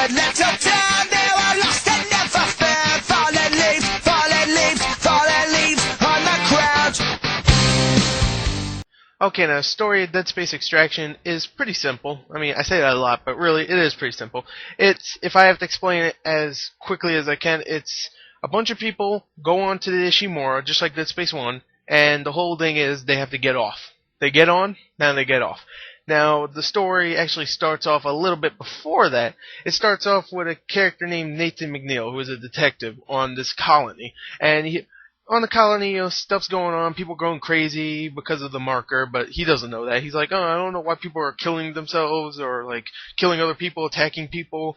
that little town, they were lost and never found. Fallen leaves, fallen leaves, fallen leaves on the ground. Okay, now the story of Dead Space Extraction is pretty simple. I mean, I say that a lot, but really, it is pretty simple. If I have to explain it as quickly as I can, it's a bunch of people go on to the Ishimura, just like Dead Space 1, and the whole thing is they have to get off. They get on, now they get off. Now, the story actually starts off a little bit before that. It starts off with a character named Nathan McNeil, who is a detective on this colony. And on the colony, stuff's going on, people going crazy because of the marker, but he doesn't know that. He's like, oh, I don't know why people are killing themselves or, like, killing other people, attacking people.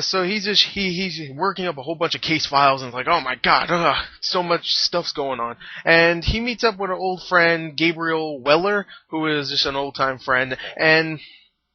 So he's working up a whole bunch of case files and it's like, oh my god, so much stuff's going on. And he meets up with an old friend, Gabriel Weller, who is just an old time friend, and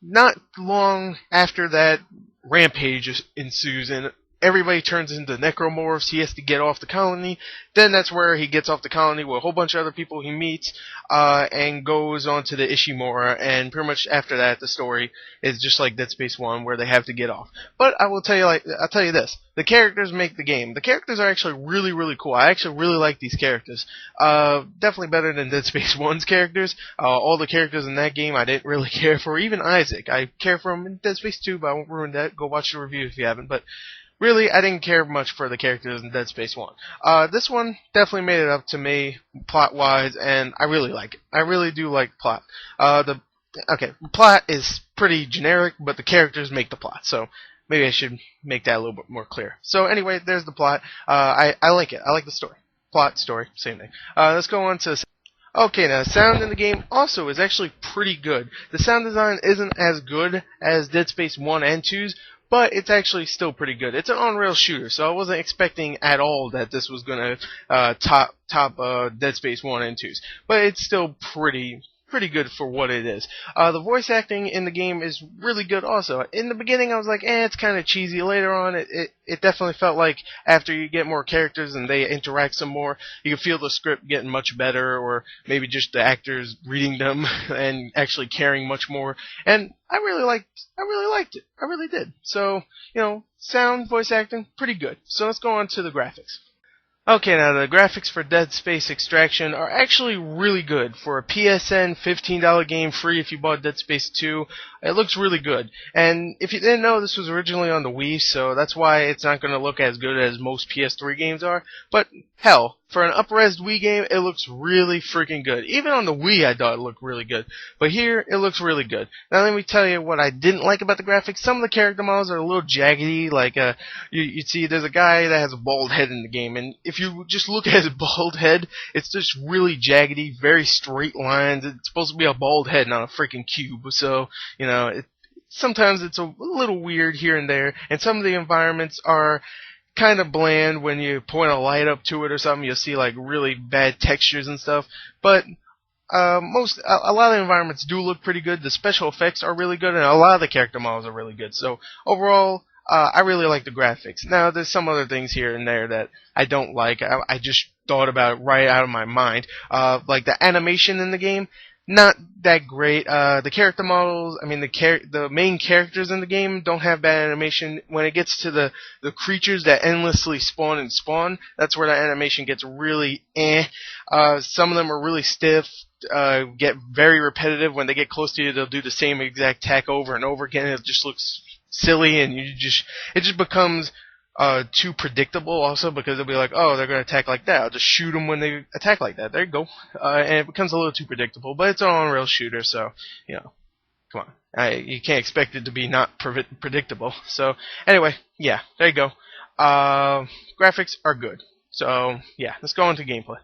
not long after that, rampage ensues and everybody turns into necromorphs. He has to get off the colony. Then that's where he gets off the colony with a whole bunch of other people he meets, and goes on to the Ishimura. And pretty much after that, the story is just like Dead Space 1, where they have to get off. But I'll tell you this: the characters make the game. The characters are actually really, really cool. I actually really like these characters. Definitely better than Dead Space 1's characters. All the characters in that game I didn't really care for. Even Isaac, I care for him in Dead Space 2, but I won't ruin that. Go watch the review if you haven't. But really, I didn't care much for the characters in Dead Space 1. This one definitely made it up to me, plot-wise, and I really like it. I really do like the plot. The plot is pretty generic, but the characters make the plot, so maybe I should make that a little bit more clear. So anyway, there's the plot. I like it. I like the story. Plot, story, same thing. Let's go on to... Okay, now, sound in the game also is actually pretty good. The sound design isn't as good as Dead Space 1 and 2's, but it's actually still pretty good. It's an on-rail shooter, so I wasn't expecting at all that this was going to top Dead Space 1 and 2's. But it's still pretty good for what it is. The voice acting in the game is really good also. In the beginning I was like, it's kind of cheesy. Later on it definitely felt like after you get more characters and they interact some more, you can feel the script getting much better, or maybe just the actors reading them and actually caring much more. And I really liked it. I really did. So, sound, voice acting, pretty good. So let's go on to the graphics. Okay, now the graphics for Dead Space Extraction are actually really good. For a PSN $15 game, free if you bought Dead Space 2, it looks really good. And if you didn't know, this was originally on the Wii, so that's why it's not going to look as good as most PS3 games are. But hell, for an uprezed Wii game, it looks really freaking good. Even on the Wii, I thought it looked really good. But here, it looks really good. Now, let me tell you what I didn't like about the graphics. Some of the character models are a little jaggedy. Like, you'd see there's a guy that has a bald head in the game. And if you just look at his bald head, it's just really jaggedy, very straight lines. It's supposed to be a bald head, not a freaking cube. So, sometimes it's a little weird here and there. And some of the environments are kind of bland. When you point a light up to it or something, you'll see like really bad textures and stuff. But a lot of the environments do look pretty good. The special effects are really good, and a lot of the character models are really good. So overall, I really like the graphics. Now, there's some other things here and there that I don't like. I just thought about it right out of my mind. Like the animation in the game, not that great. The character models, the main characters in the game don't have bad animation. When it gets to the creatures that endlessly spawn, that's where the animation gets really some of them are really stiff, get very repetitive. When they get close to you, they'll do the same exact attack over and over again. It just looks silly, and it just becomes too predictable also, because they'll be like, oh, they're going to attack like that, I'll just shoot them when they attack like that. There you go. And it becomes a little too predictable, but it's an on-rail shooter, so, come on. You can't expect it to be not predictable. So, anyway, yeah, there you go. Graphics are good. So, yeah, let's go into gameplay.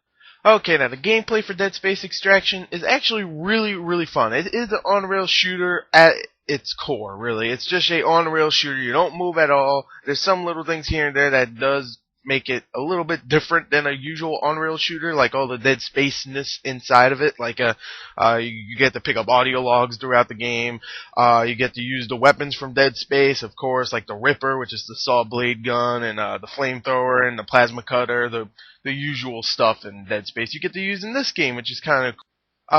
Okay, now the gameplay for Dead Space Extraction is actually really, really fun. It is an on-rail shooter at its core, really. It's just a on-rail shooter. You don't move at all. There's some little things here and there that does make it a little bit different than a usual on-rail shooter, like all the Dead Space-ness inside of it. Like you get to pick up audio logs throughout the game. You get to use the weapons from Dead Space, of course, like the Ripper, which is the saw blade gun, and the flamethrower, and the plasma cutter, the usual stuff in Dead Space you get to use in this game, which is kind of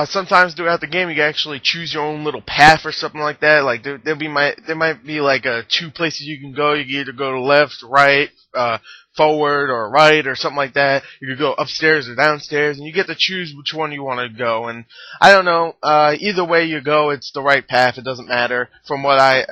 Sometimes throughout the game you can actually choose your own little path or something like that. Like there might be like two places you can go. You can either go to left, right, forward, or right, or something like that. You can go upstairs or downstairs, and you get to choose which one you want to go. And I don't know. Either way you go, it's the right path. It doesn't matter. From what I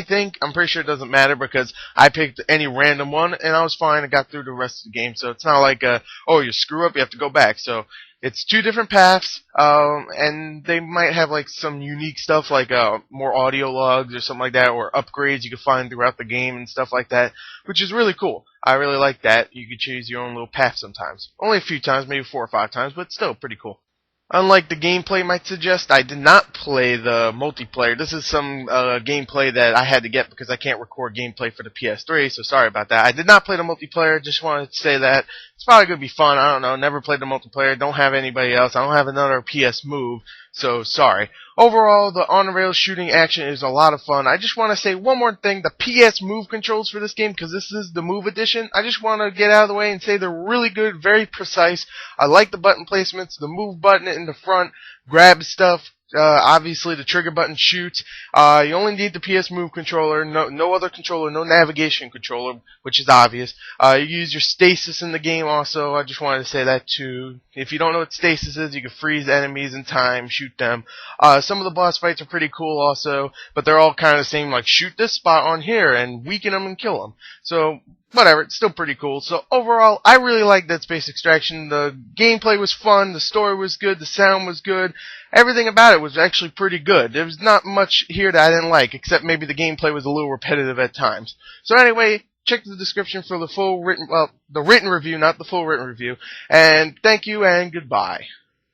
think, I'm pretty sure it doesn't matter because I picked any random one and I was fine and got through the rest of the game. So it's not like oh, you screw up, you have to go back. So it's two different paths, and they might have like some unique stuff like more audio logs or something like that, or upgrades you can find throughout the game and stuff like that, which is really cool. I really like that. You can choose your own little path sometimes. Only a few times, maybe 4 or 5 times, but still pretty cool. Unlike the gameplay might suggest, I did not play the multiplayer. This is some gameplay that I had to get because I can't record gameplay for the PS3, so sorry about that. I did not play the multiplayer, just wanted to say that. It's probably going to be fun, I don't know, never played the multiplayer, don't have anybody else, I don't have another PS Move, so sorry. Overall, the on-the-rails shooting action is a lot of fun. I just want to say one more thing, the PS Move controls for this game, because this is the Move edition, I just want to get out of the way and say they're really good, very precise. I like the button placements, the move button in the front, grab stuff, obviously the trigger button shoots. You only need the PS Move controller, no other controller, no navigation controller, which is obvious. You use your stasis in the game also, I just wanted to say that too. If you don't know what stasis is, you can freeze enemies in time, shoot them. Some of the boss fights are pretty cool also, but they're all kind of the same, like shoot this spot on here and weaken them and kill them. So, whatever, it's still pretty cool. So overall, I really like Dead Space Extraction. The gameplay was fun, the story was good, the sound was good. Everything about it was actually pretty good. There was not much here that I didn't like, except maybe the gameplay was a little repetitive at times. So anyway, check the description for the full written, well, the written review, not the full written review. And thank you and goodbye.